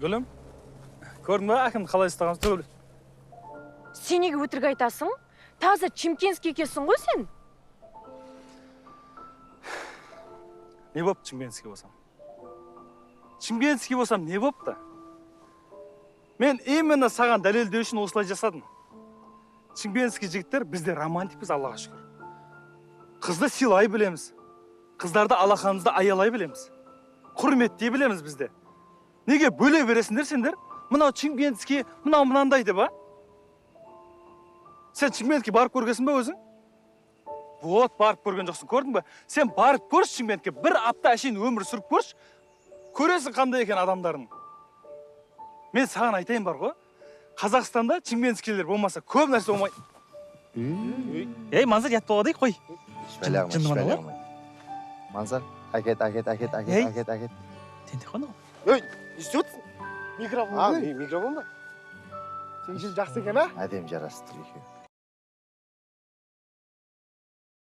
Gülüm. Gördün mü akın қалай ұстағанымыз түгел. Сен неге өтірік айтасың? Таза Чимкентский екенсің ғой сен? Не болып Чимкентский болсам? Чимкентский болсам не болыпты? Мен именно саған дәлелдеу үшін осылай жасадым. Чимкентский жігіттер бізде романтикпіз, Аллаға шүкір. Қызды сыйлай білеміз. Қыздарды алақанымызды аялай білеміз. Құрметтей білеміз бізде. Неге бөле бересіңдер сендер? Мынау Чимкентский, мынау мынандай деп, а? Сен Чимкентке барып көргесің бе өзің? Вот, барып көрген жоқсың, көрдің бе? Сен барып көрші Чимкентке, бір апта әшейін өмір сүріп көрші. Көресің қандай екен адамдардың. Мен саған айтайын бар ғой. Қазақстанда Чимкентскийлер болмаса көп нәрсе болмай. Ей, Манзар, ят болғадей, қой. Шпәлеғымай. Манзар, әкет. Тентек қана ғой. Ей, не істейтсің? Микрофон ба? Сен үшін жақсы екен, а? Әдем жарасты тұр екеу.